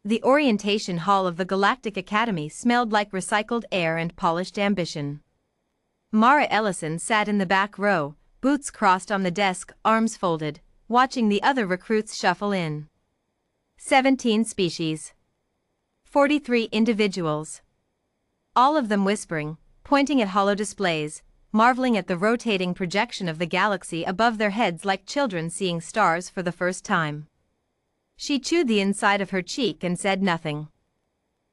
The orientation hall of the Galactic Academy smelled like recycled air and polished ambition. Mara Ellison sat in the back row, boots crossed on the desk, arms folded, watching the other recruits shuffle in. 17 species. 43 individuals. All of them whispering, pointing at hollow displays, marveling at the rotating projection of the galaxy above their heads like children seeing stars for the first time. She chewed the inside of her cheek and said nothing.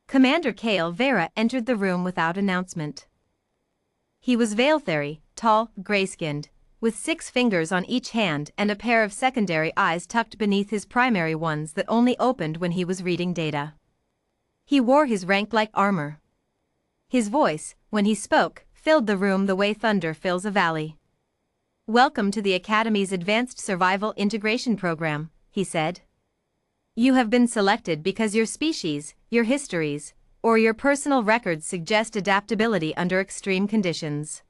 Commander Kale Vera entered the room without announcement. He was Veiltheri, tall, gray-skinned, with 6 fingers on each hand and a pair of secondary eyes tucked beneath his primary ones that only opened when he was reading data. He wore his rank-like armor. His voice, when he spoke, filled the room the way thunder fills a valley. "Welcome to the Academy's Advanced Survival Integration Program," he said. "You have been selected because your species, your histories, or your personal records suggest adaptability under extreme conditions."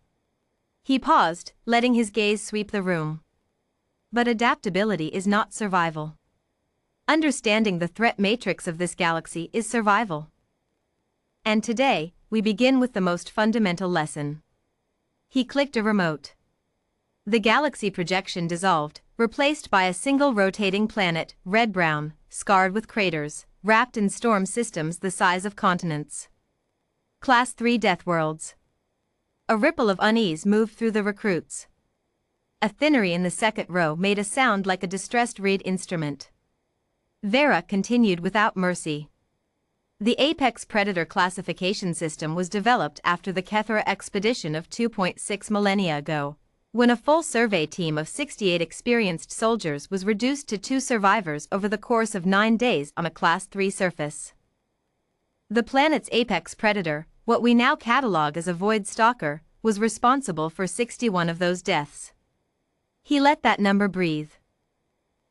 He paused, letting his gaze sweep the room. But adaptability is not survival. Understanding the threat matrix of this galaxy is survival. And today, we begin with the most fundamental lesson. He clicked a remote. The galaxy projection dissolved, replaced by a single rotating planet, red-brown, scarred with craters, wrapped in storm systems the size of continents. Class 3 Death Worlds. A ripple of unease moved through the recruits. A thinnery in the second row made a sound like a distressed reed instrument. Vera continued without mercy. The Apex Predator classification system was developed after the Kethera expedition of 2.6 millennia ago, when a full survey team of 68 experienced soldiers was reduced to 2 survivors over the course of 9 days on a Class 3 surface. The planet's Apex Predator, what we now catalog as a Void Stalker, was responsible for 61 of those deaths. He let that number breathe.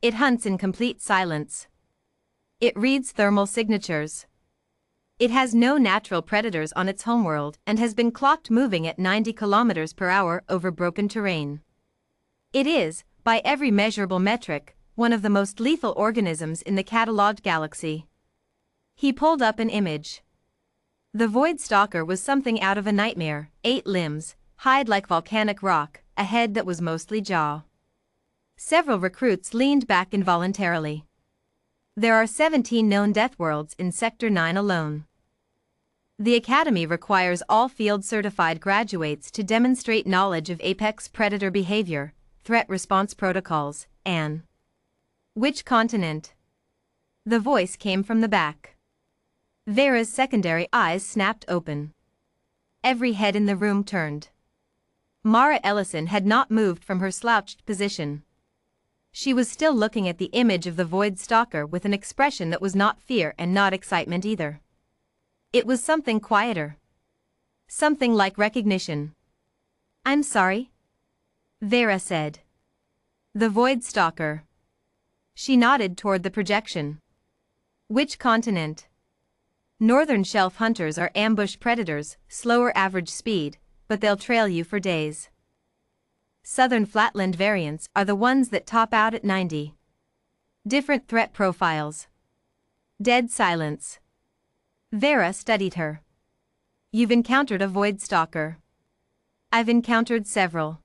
It hunts in complete silence. It reads thermal signatures. It has no natural predators on its homeworld and has been clocked moving at 90 kilometers per hour over broken terrain. It is, by every measurable metric, one of the most lethal organisms in the catalogued galaxy. He pulled up an image. The Void Stalker was something out of a nightmare: 8 limbs, hide like volcanic rock, a head that was mostly jaw. Several recruits leaned back involuntarily. There are 17 known death worlds in Sector 9 alone. The Academy requires all field-certified graduates to demonstrate knowledge of Apex Predator behavior, threat response protocols, and which continent? The voice came from the back. Vera's secondary eyes snapped open. Every head in the room turned. Mara Ellison had not moved from her slouched position. She was still looking at the image of the Void Stalker with an expression that was not fear and not excitement either. It was something quieter. Something like recognition. "I'm sorry?" Vera said. "The Void Stalker." She nodded toward the projection. "Which continent?" "Northern Shelf hunters are ambush predators, slower average speed, but they'll trail you for days. Southern Flatland variants are the ones that top out at 90. Different threat profiles." Dead silence. Vera studied her. "You've encountered a Void Stalker." "I've encountered several."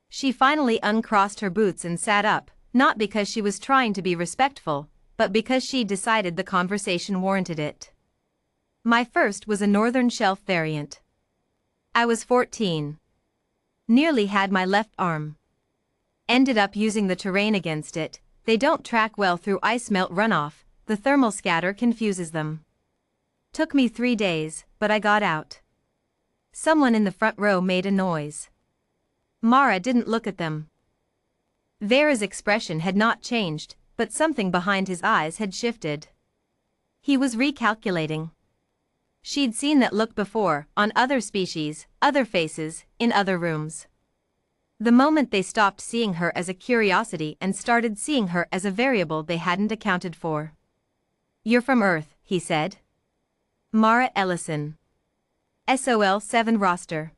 She finally uncrossed her boots and sat up, not because she was trying to be respectful, but because she decided the conversation warranted it. "My first was a Northern Shelf variant. I was 14. Nearly had my left arm. Ended up using the terrain against it. They don't track well through ice melt runoff, the thermal scatter confuses them. Took me 3 days, but I got out." Someone in the front row made a noise. Mara didn't look at them. Vera's expression had not changed, but something behind his eyes had shifted. He was recalculating. She'd seen that look before, on other species, other faces, in other rooms. The moment they stopped seeing her as a curiosity and started seeing her as a variable they hadn't accounted for. "You're from Earth," he said. Mara Ellison. SOL 7 roster.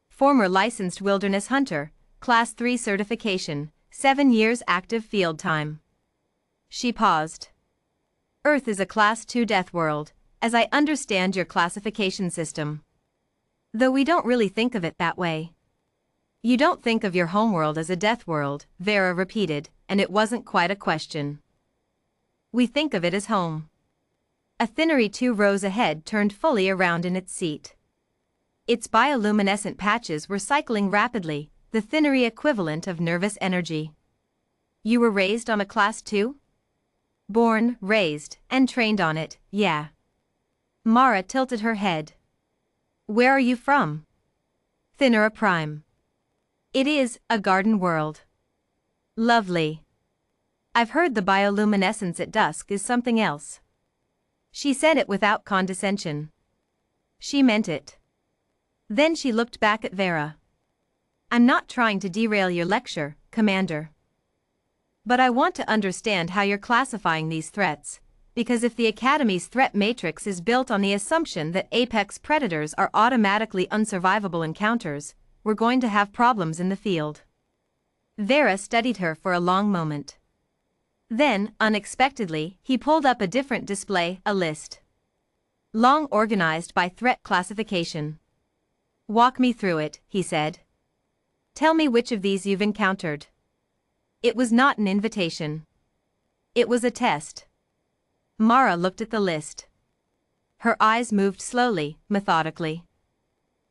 Former licensed wilderness hunter, Class 3 certification, 7 years active field time. She paused. Earth is a Class 2 death world, as I understand your classification system. Though we don't really think of it that way. You don't think of your homeworld as a death world, Vera repeated, and it wasn't quite a question. We think of it as home. A Thinnery 2 rows ahead turned fully around in its seat. Its bioluminescent patches were cycling rapidly, the Thinnery equivalent of nervous energy. You were raised on a Class 2? Born, raised, and trained on it, yeah. Mara tilted her head. Where are you from? Thinner Prime. It is a garden world. Lovely. I've heard the bioluminescence at dusk is something else. She said it without condescension. She meant it. Then she looked back at Vera. I'm not trying to derail your lecture, Commander. But I want to understand how you're classifying these threats, because if the Academy's threat matrix is built on the assumption that apex predators are automatically unsurvivable encounters, we're going to have problems in the field. Vera studied her for a long moment. Then, unexpectedly, he pulled up a different display, a list. Long organized by threat classification. Walk me through it, he said. Tell me which of these you've encountered. It was not an invitation. It was a test. Mara looked at the list. Her eyes moved slowly, methodically.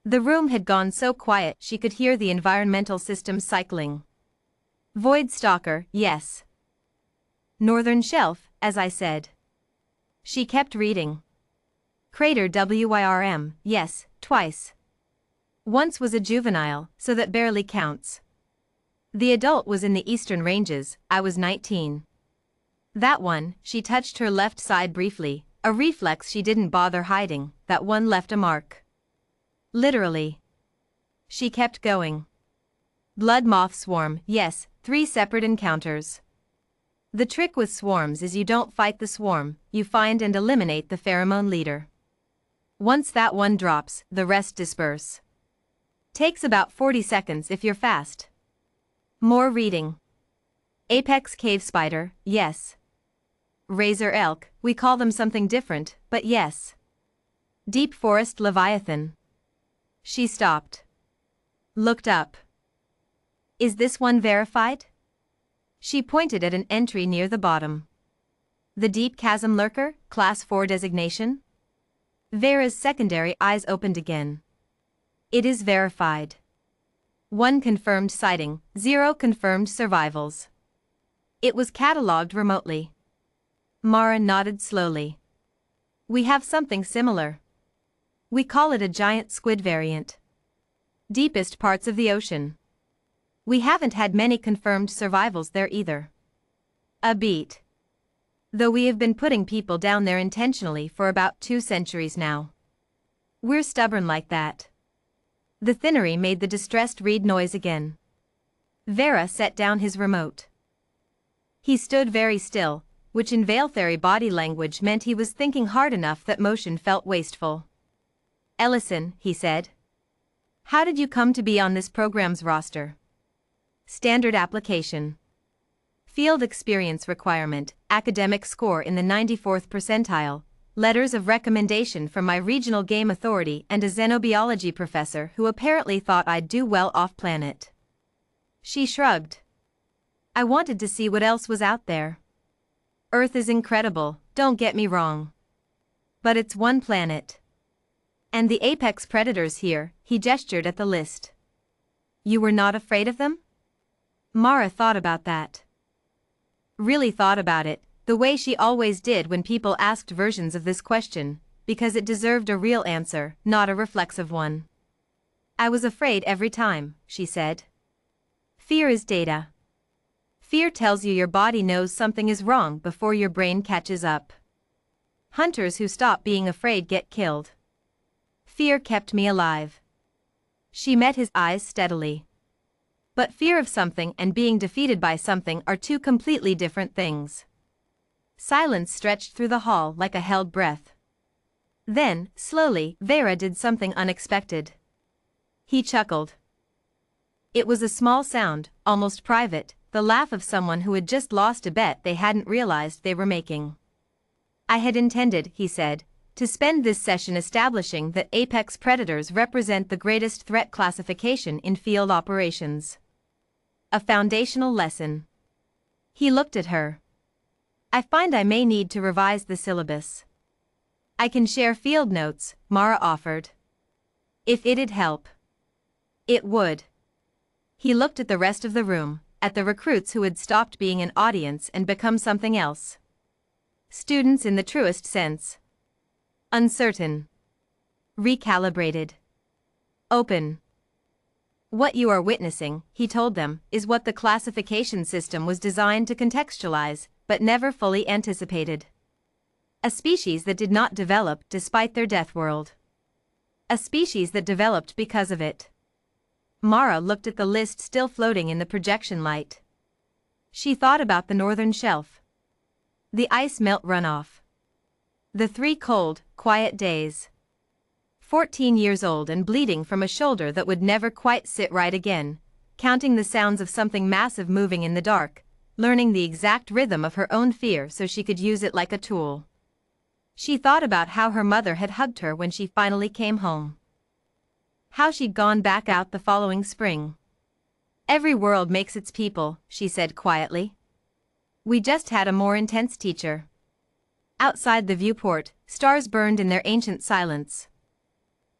The room had gone so quiet she could hear the environmental system cycling. Void Stalker, yes. Northern Shelf, as I said. She kept reading. Crater WYRM, yes, twice. Once was a juvenile, so that barely counts. The adult was in the eastern ranges, I was 19. That one, she touched her left side briefly, a reflex she didn't bother hiding, that one left a mark. Literally. She kept going. Blood moth swarm, yes, 3 separate encounters. The trick with swarms is you don't fight the swarm, you find and eliminate the pheromone leader. Once that one drops, the rest disperse. Takes about 40 seconds if you're fast. More reading. Apex cave spider, yes. Razor elk, we call them something different, but yes. Deep forest leviathan. She stopped. Looked up. Is this one verified? She pointed at an entry near the bottom. The deep chasm lurker, Class 4 designation? Vera's secondary eyes opened again. It is verified. 1 confirmed sighting, 0 confirmed survivals. It was catalogued remotely. Mara nodded slowly. We have something similar. We call it a giant squid variant. Deepest parts of the ocean. We haven't had many confirmed survivals there either. A beat. Though we have been putting people down there intentionally for about 2 centuries now. We're stubborn like that. The Thinnery made the distressed read noise again. Vera set down his remote. He stood very still, which in Veiltheri body language meant he was thinking hard enough that motion felt wasteful. Ellison, he said. How did you come to be on this program's roster? Standard application. Field experience requirement, academic score in the 94th percentile, letters of recommendation from my regional game authority and a xenobiology professor who apparently thought I'd do well off-planet. She shrugged. I wanted to see what else was out there. Earth is incredible, don't get me wrong. But it's one planet. And the apex predators here, he gestured at the list. You were not afraid of them? Mara thought about that. Really thought about it, the way she always did when people asked versions of this question, because it deserved a real answer, not a reflexive one. I was afraid every time, she said. Fear is data. Fear tells you your body knows something is wrong before your brain catches up. Hunters who stop being afraid get killed. Fear kept me alive. She met his eyes steadily. But fear of something and being defeated by something are 2 completely different things. Silence stretched through the hall like a held breath. Then, slowly, Vera did something unexpected. He chuckled. It was a small sound, almost private, the laugh of someone who had just lost a bet they hadn't realized they were making. I had intended, he said, to spend this session establishing that apex predators represent the greatest threat classification in field operations. A foundational lesson. He looked at her. I find I may need to revise the syllabus. I can share field notes, Mara offered. If it'd help. It would. He looked at the rest of the room, at the recruits who had stopped being an audience and become something else. Students in the truest sense. Uncertain. Recalibrated. Open. What you are witnessing, he told them, is what the classification system was designed to contextualize, but never fully anticipated. A species that did not develop despite their death world. A species that developed because of it. Mara looked at the list still floating in the projection light. She thought about the northern shelf. The ice melt runoff. The 3 cold, quiet days. 14 years old and bleeding from a shoulder that would never quite sit right again, counting the sounds of something massive moving in the dark, learning the exact rhythm of her own fear so she could use it like a tool. She thought about how her mother had hugged her when she finally came home. How she'd gone back out the following spring. Every world makes its people, she said quietly. We just had a more intense teacher. Outside the viewport, stars burned in their ancient silence.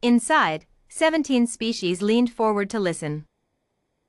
Inside, 17 species leaned forward to listen.